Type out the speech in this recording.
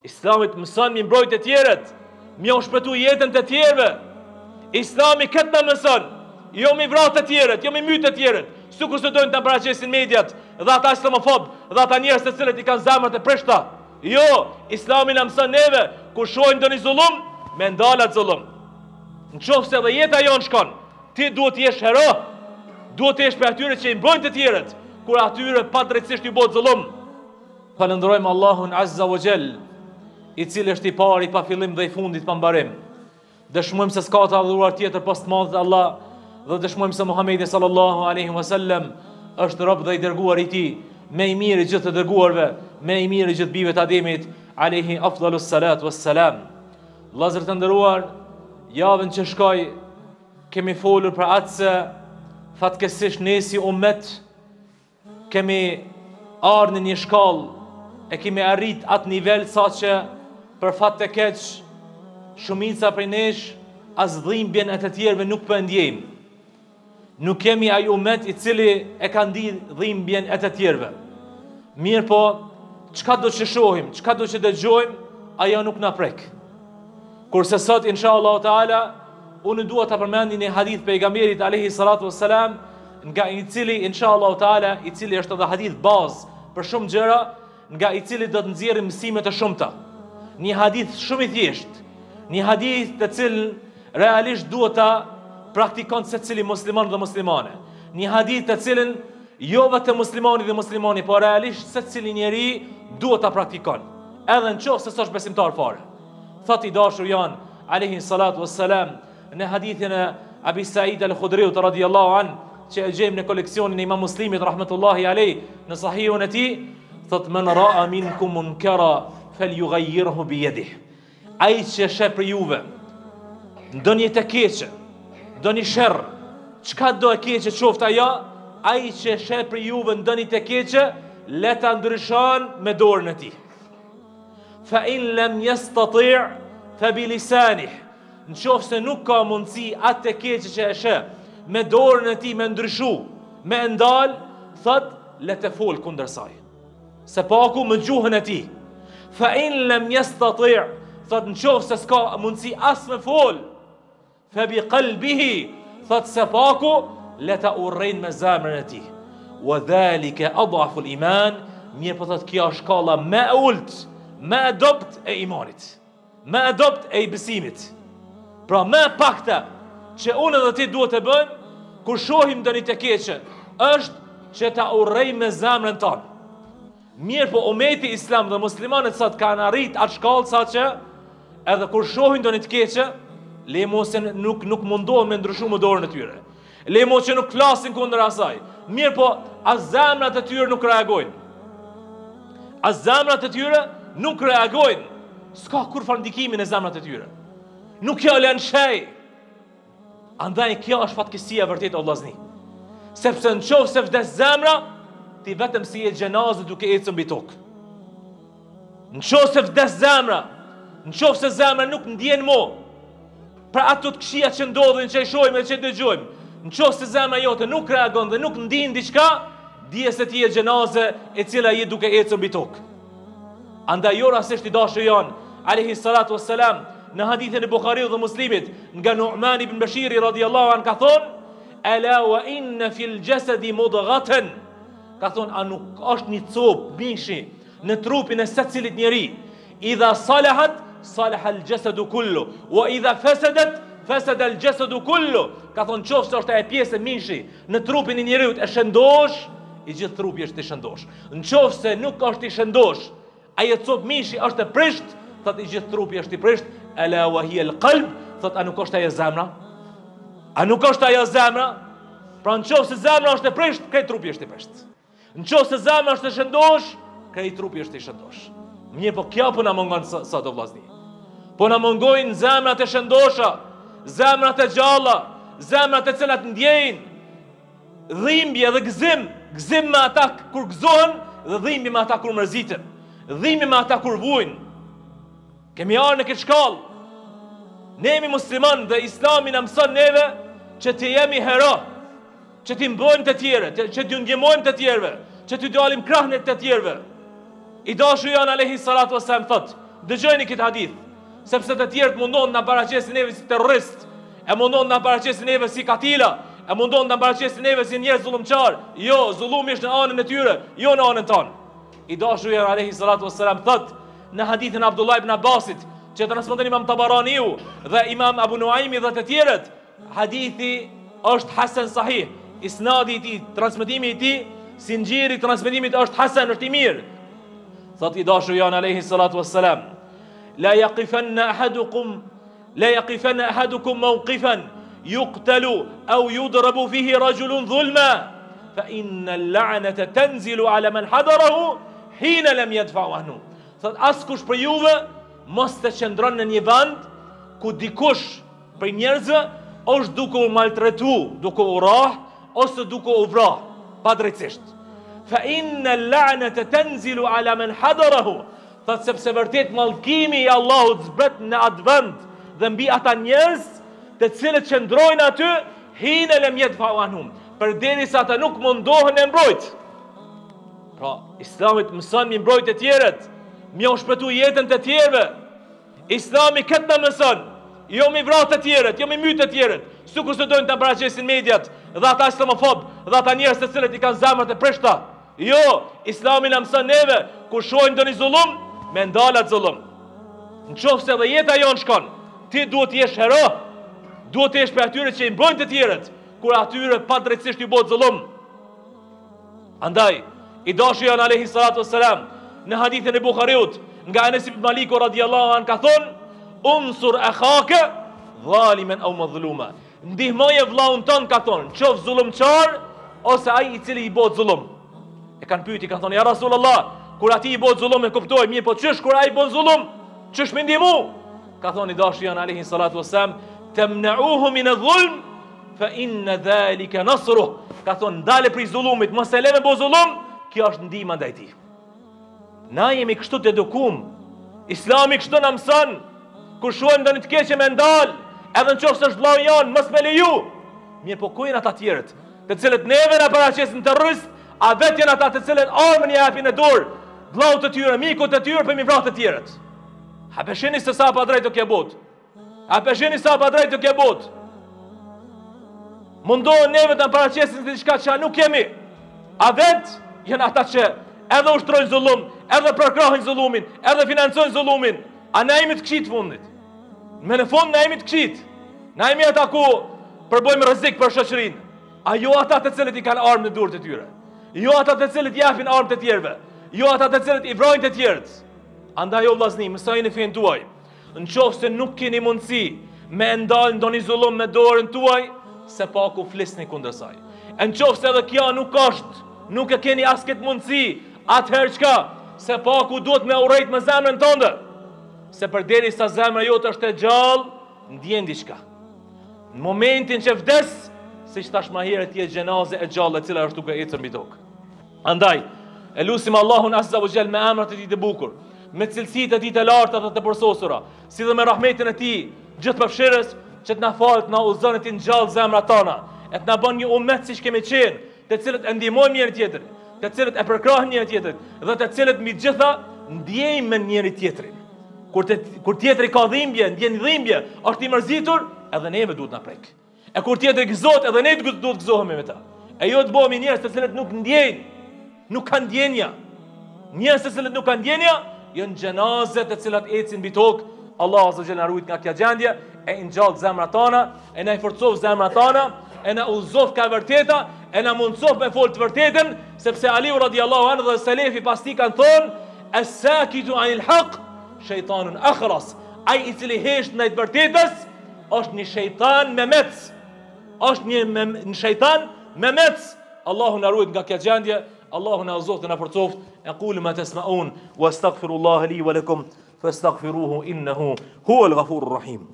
Islami të mëson mi mbrojt e tjerët, mi u shpëtu jetën të tjerëve. Islami këtë në mëson, jo mi vrat të tjerët, jo mi myt të tjerët, sikur se dojnë të paraqesin mediat, dhe ata islamofob, dhe ata njerëz të cilët i kanë zemrat e prishta. Jo, Islami na mëson neve, kur shohim ndonjë zullum, me ndalat zullum. Nëse edhe jeta jon shkon, ti duhet të jesh hero, duhet të jesh për atyre që i mbrojnë të tjerët, kur atyre padrejtisht i bëhet zullum. Falënderojmë Allahun Azza wa Jall, i cili është i pari pa fillim dhe i fundit pa mbarim. Dëshmojmë se s'ka të adhuruar tjetër pas të madhit Allah, dhe dëshmojmë se Muhamedi sallallahu alaihi wasallam është rob dhe i dërguar i tij, me i miri gjithë të dërguarve, me i miri gjithë bijve të Ademit alaihi afdalus salatu wassalam. Vëllezër të nderuar, javën që shkoi kemi folur për atë se fatkeqësisht ne si ummet kemi ardhur në një shkallë e kemi arrit atë nivel sa që për fat të keq shumica prej nesh as dhimbjen e të tjerëve nuk po e ndjejmë. Nuk kemi ai ummet i cili e ka ndih dhimbjen e të tjerëve. Mirë po, çka do të shohim, çka do të dëgjojmë, ajo nuk na prek. Kurse sot inshallah taala unë dua ta përmendin një hadith pejgamberit alayhi salatu wassalam, nga i cili inshallah taala, i cili është edhe hadith bazë për shumë gjëra, nga i cili do të nxjerrim mësime të shumta. Një hadith shumë i thjeshtë, një hadith të cilën realisht duhet ta praktikon secili musliman dhe muslimane. Një hadith të cilën jo vetëm muslimani dhe muslimani, por realisht secili njeri duhet ta praktikon, edhe nëse s'është besimtar fare. Thot i dashur janë alayhi salatu wassalam në hadithin e Abi Said al-Khudriut radhiyallahu an, që e gjejmë në koleksionin e Imam Muslimit rahmetullahi alayh në sahihun e tij, thot men ra'a minkum munkara falyughayyirhu bi yadihi. Ai që sheh për juve ndonjë të keqe, ndonjë sherr, çka do e keqe qoftë ajo, ai që sheh për juve ndonjë të keqe, le ta ndryshon me dorën e tij. Fa in lam yastati' fa bi lisanihi. Nëse nuk ka mundësi atë të keqe që e sheh me dorën e tij me ndryshu, me ndal, thot le të fol kundër saj. Se paku me gjuhën e tij. Fa in lam yastati', thot nëse s'ka mundësi as me fol, fa bi qalbihi, thot se paku le ta urrejnë me zemrën e tij. Wa dhalika adhafu al-iman, mirë po thot kjo është shkalla më e ulët, më e dopt e imanit, më e dopt e i besimit. Pra më e pakta që unë dhe ti duhet të bëjmë kur shohim ndonjë të keqe, është që ta urrejmë me zemrën tonë. Mirë po ummeti islam dhe muslimanët sot kanë arrit atë shkallë sa që edhe kur shohin ndonjë të keqe, le mos nuk mundohen me ndryshu me dorën e tyre. Le mos që nuk flasin kundër asaj. Mirë po as zemrat e tyre nuk reagojnë. As zemrat e tyre nuk reagojnë. S'ka kurfar ndikimin e zemrat e tyre. Nuk jo lën shej. Andaj kjo është fatkeqësia vërtet o vllazni. Sepse nëse vdes zemra, ti vetëm si e gjenazë duke ecur mbi tokë. Nëse vdes zemra, nëse zemra nuk ndjen më për ato të këqija që ndodhin, që i shohim dhe që i dëgjojmë, nëse zemra jote nuk reagon dhe nuk ndjen diçka, dije se ti e gjenazë e cila je duke ecur mbi tokë. Andaj jo rastisht i dashur janë alayhi salatu wassalam, në hadithin e Bukhariut dhe Muslimit, nga Nu'man ibn Bashiri radhiyallahu an ka thonë, ala wa inna fil jasadi mudghatan, ka thonë, a nuk është një copë mishi në trupin e secilit njeri, idha salahat salaha al jasadu kullu, wa idha fasadat fasada al jasadu kullu, ka thonë, qoftë është e pjesë e mishi në trupin e njeriut e shëndosh, i gjithë trupi është i shëndosh. Nëse nuk është i shëndosh, ajo copë mishi është e prisht, thot i gjithë trupi është i prisht. Ala wa hiya al-qalb, thot a nuk është ajo zemra? A nuk është ajo zemra? Pra nëse zemra është e prisht, krejt trupi është i prisht. Nëse zemra është e shëndosh, krejt trupi është i shëndosh. Mirë po kjo po na mungon sot o vllazni. Po na mungojnë zemrat e shëndosha, zemrat e gjalla, zemrat e cilat ndjejnë dhimbje dhe gëzim me ata kur gëzohen dhe dhimbje me ata kur mërziten, dhimbje me ata kur vujnë. Kemi arë në këtë shkallë. Ne jemi musliman dhe Islami na mëson neve që të jemi hero, që të mbojmë të tjere, që të ndjemojmë të tjerve, që të dalim krahnet të tjerve. I dashur janë alayhi salatu wassalam thot, dëgjojeni këtë hadith, sepse të tjerët mundon na paraqesin neve si terrorist, e mundon na paraqesin neve si katila, e mundon na paraqesin neve si njerëz zullumçar. Jo, zullumi është në anën e tyre, jo në anën tonë. I dashuri alayhi salatu wassalam thot në hadithin Abdullah ibn Abbasit, që transmeton Imam Tabaraniu dhe Imam Abu Nuaimi dhe të tjerët, hadithi është hasan sahih. Isnadi i tij, transmetimi i tij, sinxhiri i transmetimit është hasan, është i mirë. Thot i dashuri alayhi salatu wassalam, la yaqifanna ahadukum mawqifan yuqtalu aw yudrabu fihi rajulun dhulma fa inna al-la'nata tanzilu ala man hadarahu hina lam yadfa'u anhu. Thot askush për juve mos të qëndron në një vend ku dikush për njerëzve është duke u maltretu, duke u rah, ose duke u vrah, pa drejtësisht. Fa inna al-la'nata tanzilu ala man hadarahu. Thot sepse vërtet mallkimi i Allahut zbret në atë vend dhe mbi ata njerëz të cilët qëndrojnë aty hina lam yadfa'u anhum, përderisa ata nuk mundohen me mbrojt. Pra, Islami mëson me mbrojt të tjerët, me u shpëtu jetën të tjerëve. Islami këtë na mëson, jo me vrarë të tjerët, jo me mytë të tjerët, sikur se dojnë të paraqesin mediat dhe ata islamofob dhe ata njerëz të cilët i kanë zemrat e prishta. Jo, Islami na mëson neve kur shohim ndonjë zullum, me ndal atë zullum. Nëse edhe jeta jon shkon, ti duhet të jesh hero, duhet të jesh për atyre që i mbrojnë të tjerët, kur atyre pa drejtësisht i bëhet zullum. Andaj, i dashuri alayhi salatu wassalam në hadithin e Buhariut nga Anas ibn Malik radhiyallahu anhu ka thonë: "Unsur akhaka zaliman aw mazluma." Ndihmoje vllaun ton, ka thonë, qof zullumçar ose ai i cili i bëhet zullum. E kanë pyeti, kanë thonë: "Ja Rasulullah, kur ati i bëhet zullum e kuptoj, mirë, po çish kur ai bën zullum? Çish më ndihmu?" Ka thonë i dashuri alayhi salatu wassalam: "Tamna'uhu min adh-dhulm fa inna dhalika nasruh." Ka thonë, ndale prej zullumit, mos e lëve bë zullum, kjo është ndihma ndaj tij. Na jemi kështu të edukum. Islami kështu na mëson. Kur shohim ndonjë të keqe me ndal, edhe nëse është vllau jon, mos me leju. Mirë, po ku janë ata të tjerët, të cilët neve na paraqesin terrorist, a vetë janë ata të cilët armën i japin në dorë vllaut të tyre, mikut të tyre për mi vrarë të tjerët. A pesheni se sa pa drejt të ke bot? A pesheni sa pa drejt të ke bot? Mundohen neve të paraqesin diçka që nuk kemi. A vetë janë ata që edhe ushtrojnë zullum, edhe përkrahin zullumin, edhe financojnë zullumin. A na jemi të këqit fundit? Me në fund na jemi të këqit. Na jemi ata ku përbojmë rrezik për shoqërinë. A jo ata të cilët i kanë armë në durë të tyre? Jo ata të cilët japin armë të tjerëve? Jo ata të cilët i vrojnë të tjerët? Andaj o vllazni, mësojini fen tuaj. Nëse nuk keni mundësi me ndal ndonjë zullum me dorën tuaj, se paku flisni kundër saj. Nëse edhe kjo nuk është, nuk e keni as këtë mundësi, atëherë çka? Se paku duhet me urrejt me zemrën tënde. Se përderisa zemra jote është e gjallë, ndjen diçka. Në momentin që vdes, siç thash më herët, ti je xhenaze e gjallë e cila është duke ecur mbi tokë. Andaj, e lutim Allahun Azza wa Jall me emrat e tij të bukur, me cilësitë e tij të larta dhe të përsosura, si dhe me rahmetin e tij gjithëpërfshirës, që të na falë, të na udhëzon, të ngjallë zemrat tona, e të na bën një ummet siç kemi qenë, të cilët e ndihmojmë njëri tjetrin, të cilët e përkrahin njëri tjetrin dhe të cilët mbi gjitha ndjejmë me njëri tjetrin. Kur tjetri ka dhimbje, ndjen dhimbje, është i mërzitur, edhe neve duhet na prek. E kur tjetri gëzohet, edhe ne duhet gëzohemi me ta. E jo të bëhemi njerëz të cilët nuk ndjejnë, nuk kanë ndjenja. Njerëz të cilët nuk kanë ndjenja, janë xhenaze të cilat ecin mbi tokë. Allah azza wa jalla na ruajt nga kjo gjendje, e ngjall zemrat tona, e na i forcov zemrat tona, e na udhëzof ka vërteta, e na mundsof me fol të vërtetën, sepse Aliu radhiyallahu anhu dhe selefi pas tij kanë thonë: "As-sakitu 'anil haqq shejtanun akhras." Ai i cili hesht ndaj të vërtetës është një shejtan me mec. Është një shejtan me mec. Allahu na ruajt nga kjo gjendje, Allahu na udhëzoft dhe na forcoft. Aqulu ma tasma'un wa astaghfirullaha li wa lakum fastaghfiruhu innahu huwal ghafurur rahim.